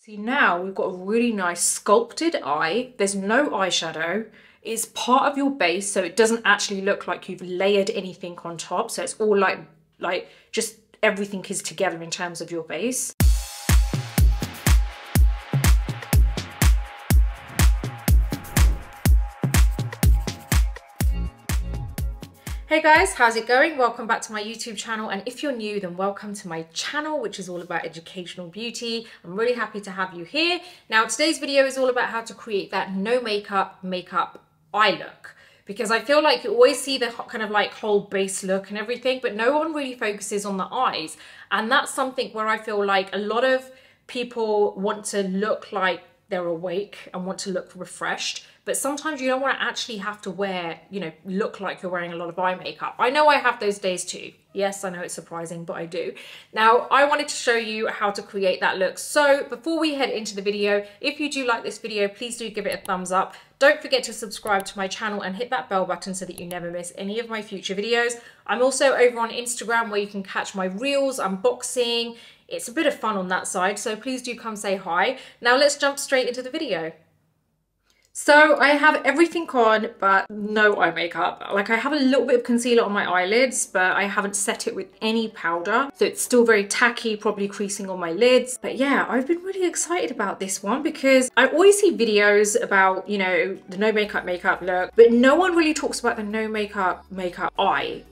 See, now we've got a really nice sculpted eye. There's no eyeshadow. It's part of your base, so it doesn't actually look like you've layered anything on top. So it's all like just everything is together in terms of your base. Hey guys, how's it going? Welcome back to my YouTube channel, and if you're new, then welcome to my channel, which is all about educational beauty. I'm really happy to have you here. Now, today's video is all about how to create that no makeup eye look, because I feel like you always see the kind of like whole base look and everything, but no one really focuses on the eyes. And that's something where I feel like a lot of people want to look like they're awake and want to look refreshed, but sometimes you don't want to actually have to wear, look like you're wearing a lot of eye makeup. I know I have those days too. Yes, I know it's surprising, but I do. Now, I wanted to show you how to create that look. So before we head into the video, if you do like this video, please do give it a thumbs up. Don't forget to subscribe to my channel and hit that bell button so that you never miss any of my future videos. I'm also over on Instagram where you can catch my reels, unboxing. It's a bit of fun on that side, so please do come say hi. Now let's jump straight into the video. So I have everything on, but no eye makeup. Like, I have a little bit of concealer on my eyelids, but I haven't set it with any powder. So it's still very tacky, probably creasing on my lids. But yeah, I've been really excited about this one because I always see videos about, the no makeup look, but no one really talks about the no makeup eye,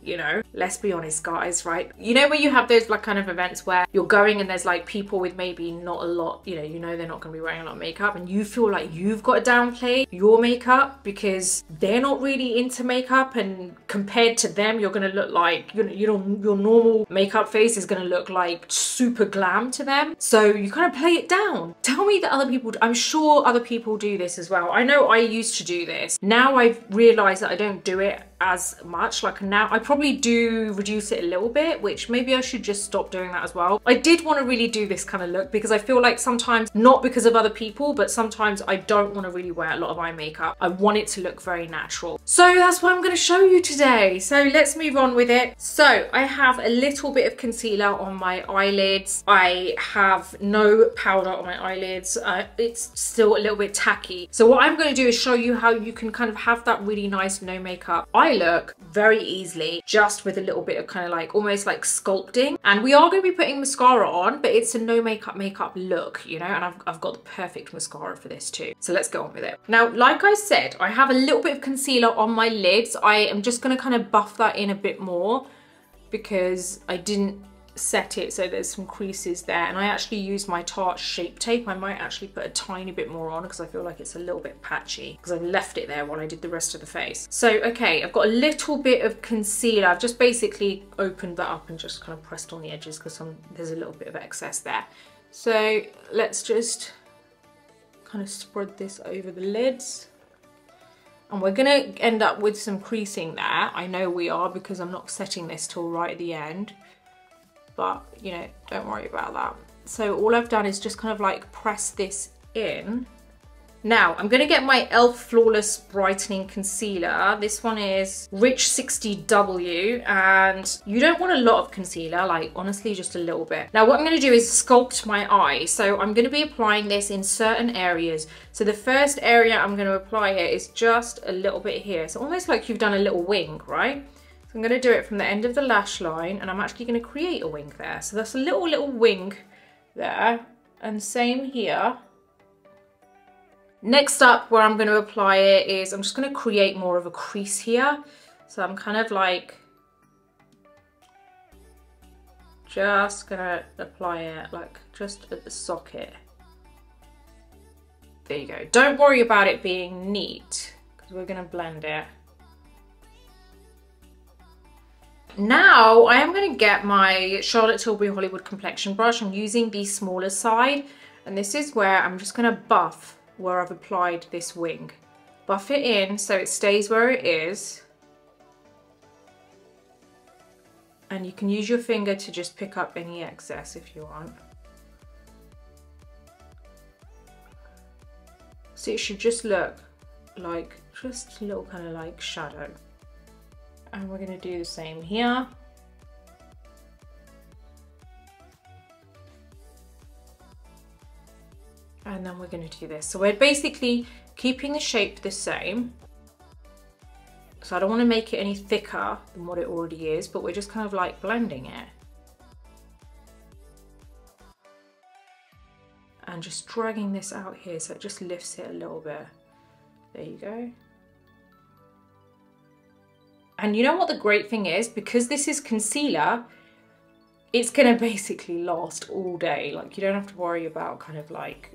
Let's be honest, guys, right? Where you have those like kind of events where you're going and there's like people with maybe not a lot, they're not gonna be wearing a lot of makeup, and you feel like you've got to downplay your makeup because they're not really into makeup, and compared to them you're gonna look like your normal makeup face is gonna look like super glam to them, so you kind of play it down. Tell me that other people, I'm sure other people do this as well. I know I used to do this. Now I've realized that I don't do it as much. Like, now I probably do reduce it a little bit, which maybe I should just stop doing that as well. I did want to really do this kind of look because I feel like sometimes, not because of other people, but sometimes I don't want to really wear a lot of eye makeup. I want it to look very natural. So that's what I'm going to show you today. So let's move on with it. So I have a little bit of concealer on my eyelids. I have no powder on my eyelids. It's still a little bit tacky. So what I'm going to do is show you how you can kind of have that really nice no makeup eye look very easily, just with a little bit of kind of like almost like sculpting. And we are going to be putting mascara on, but it's a no makeup look, and I've got the perfect mascara for this too. So let's go on with it. Now, like I said, I have a little bit of concealer on my lids. I am just going to kind of buff that in a bit more because I didn't set it, so there's some creases there, and I actually used my Tarte Shape Tape. I might actually put a tiny bit more on because I feel like it's a little bit patchy because I left it there while I did the rest of the face. So okay, I've got a little bit of concealer. I've just basically opened that up and just kind of pressed on the edges because there's a little bit of excess there. So let's just kind of spread this over the lids. And we're gonna end up with some creasing there. I know we are because I'm not setting this till right at the end. But, don't worry about that. So all I've done is just kind of like press this in. Now, I'm gonna get my e.l.f. Flawless Brightening Concealer. This one is Rich 60W, and you don't want a lot of concealer, like honestly, just a little bit. Now, what I'm gonna do is sculpt my eye. So I'm gonna be applying this in certain areas. So the first area I'm gonna apply it is just a little bit here. So almost like you've done a little wing, right? I'm going to do it from the end of the lash line, and I'm actually going to create a wing there. So that's a little wing there, and same here. Next up, where I'm going to apply it is I'm just going to create more of a crease here. So I'm kind of like just going to apply it like just at the socket. There you go. Don't worry about it being neat because we're going to blend it. Now I am going to get my Charlotte Tilbury Hollywood complexion brush. I'm using the smaller side, and this is where I'm just going to buff where I've applied this wing. Buff it in so it stays where it is, and you can use your finger to just pick up any excess if you want. So it should just look like just a little kind of like shadow. And we're going to do the same here. And then we're going to do this. So we're basically keeping the shape the same. So I don't want to make it any thicker than what it already is, but we're just kind of like blending it. And just dragging this out here so it just lifts it a little bit. There you go. And you know what the great thing is? Because this is concealer, it's gonna basically last all day. Like, you don't have to worry about kind of like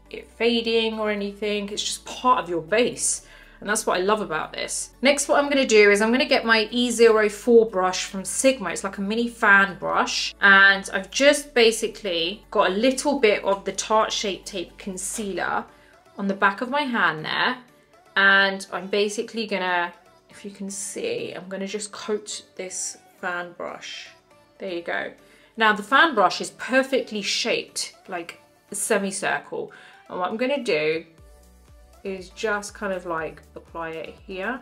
it fading or anything. It's just part of your base. And that's what I love about this. Next, what I'm gonna do is I'm gonna get my E04 brush from Sigma. It's like a mini fan brush. And I've just basically got a little bit of the Tarte Shape Tape concealer on the back of my hand there. And I'm basically gonna, if you can see, I'm gonna just coat this fan brush. There you go. Now the fan brush is perfectly shaped, like a semicircle. And what I'm gonna do is just kind of like apply it here.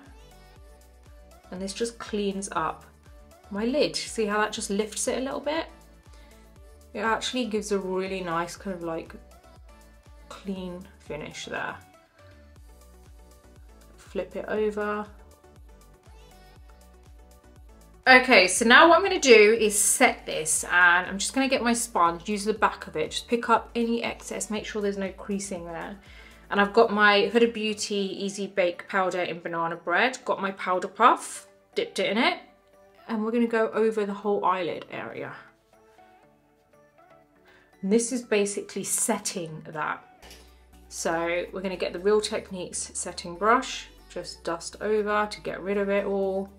And this just cleans up my lid. See how that just lifts it a little bit? It actually gives a really nice kind of like clean finish there. Flip it over. Okay, so now what I'm going to do is set this, and I'm just going to get my sponge, use the back of it, just pick up any excess, make sure there's no creasing there. And I've got my Huda Beauty Easy Bake powder in banana bread, got my powder puff, dipped it in it, and we're going to go over the whole eyelid area. And this is basically setting that. So we're going to get the Real Techniques setting brush, just dust over to get rid of it all.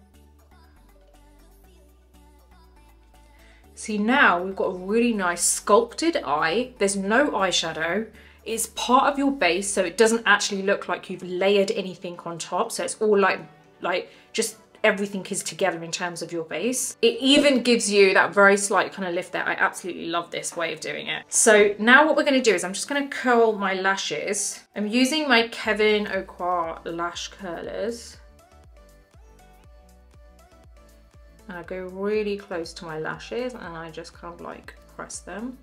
See, now we've got a really nice sculpted eye. There's no eyeshadow. It's part of your base, so it doesn't actually look like you've layered anything on top. So it's all like just everything is together in terms of your base. It even gives you that very slight kind of lift there. I absolutely love this way of doing it. So now what we're going to do is I'm just going to curl my lashes. I'm using my Kevyn Aucoin lash curlers. And I go really close to my lashes and I just kind of like press them.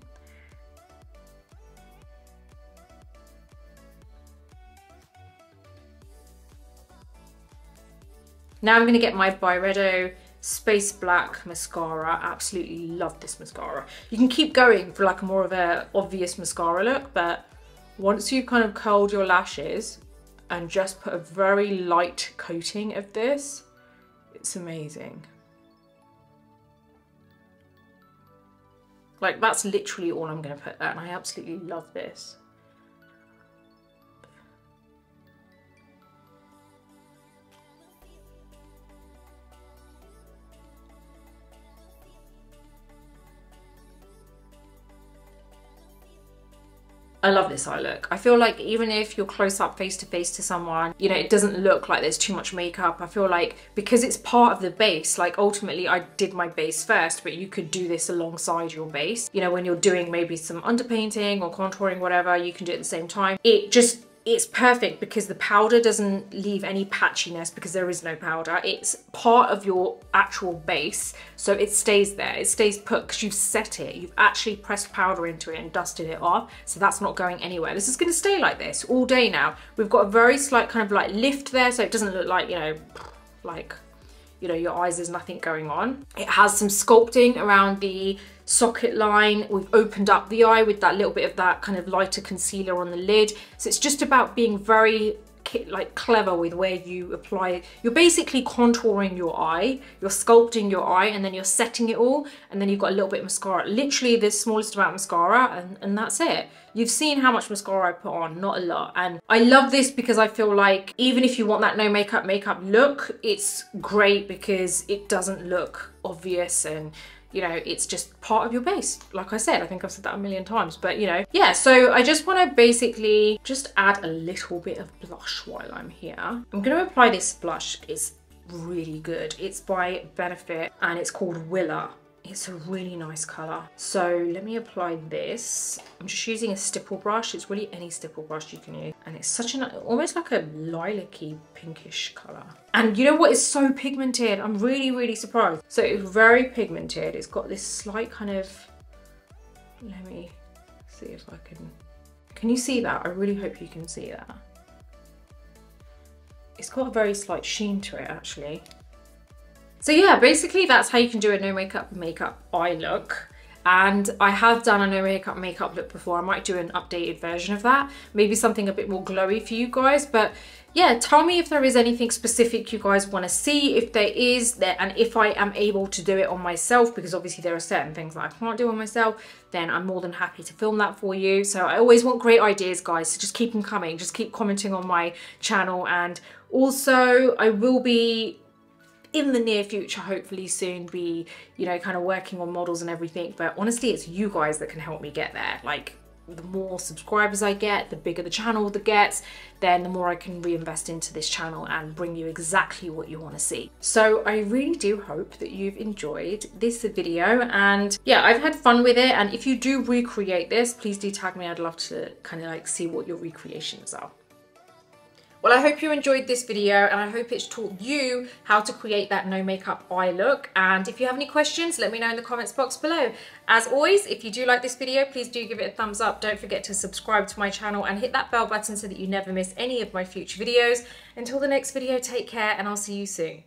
Now I'm going to get my Byredo Space Black mascara. Absolutely love this mascara. You can keep going for like a more of a obvious mascara look, but once you've kind of curled your lashes and just put a very light coating of this, it's amazing. Like, that's literally all I'm going to put there, and I absolutely love this. I love this eye look. I feel like even if you're close up face to face to someone, you know, it doesn't look like there's too much makeup. I feel like because it's part of the base, like ultimately I did my base first, but you could do this alongside your base. You know, when you're doing maybe some underpainting or contouring, whatever, you can do it at the same time. It's perfect because the powder doesn't leave any patchiness because there is no powder. It's part of your actual base, so it stays there. It stays put because you've set it. You've actually pressed powder into it and dusted it off, so that's not going anywhere. This is going to stay like this all day now. We've got a very slight kind of like lift there, so it doesn't look like, you know, like, you know, your eyes, there's nothing going on. It has some sculpting around the socket line. We've opened up the eye with that little bit of that kind of lighter concealer on the lid. So it's just about being very like clever with where you apply it. You're basically contouring your eye, you're sculpting your eye, and then you're setting it all, and then you've got a little bit of mascara. Literally the smallest amount of mascara, and that's it. You've seen how much mascara I put on, not a lot. And I love this because I feel like even if you want that no makeup look, it's great because it doesn't look obvious, and you know, it's just part of your base. Like I said, I think I've said that a million times, but you know, yeah. So I just want to basically just add a little bit of blush while I'm here. I'm going to apply this blush. It's really good. It's by Benefit and it's called Willa. It's a really nice colour. So let me apply this. I'm just using a stipple brush. It's really any stipple brush you can use. And it's such an, almost like a lilac-y pinkish colour. And you know what is so pigmented? I'm really, really surprised. So it's very pigmented. It's got this slight kind of, let me see if I can. Can you see that? I really hope you can see that. It's got a very slight sheen to it actually. So yeah, basically that's how you can do a no makeup eye look. And I have done a no makeup look before. I might do an updated version of that. Maybe something a bit more glowy for you guys. But yeah, tell me if there is anything specific you guys want to see. If there is, and if I am able to do it on myself, because obviously there are certain things that I can't do on myself, then I'm more than happy to film that for you. So I always want great ideas, guys. So just keep them coming. Just keep commenting on my channel. And also I will be, in the near future, hopefully soon, be, you know, kind of working on models and everything. But honestly, it's you guys that can help me get there. Like, the more subscribers I get, the bigger the channel that gets, then the more I can reinvest into this channel and bring you exactly what you want to see. So I really do hope that you've enjoyed this video, and yeah, I've had fun with it. And if you do recreate this, please do tag me. I'd love to kind of like see what your recreations are. Well, I hope you enjoyed this video, and I hope it's taught you how to create that no makeup eye look. And if you have any questions, let me know in the comments box below. As always, if you do like this video, please do give it a thumbs up. Don't forget to subscribe to my channel and hit that bell button so that you never miss any of my future videos. Until the next video, take care, and I'll see you soon.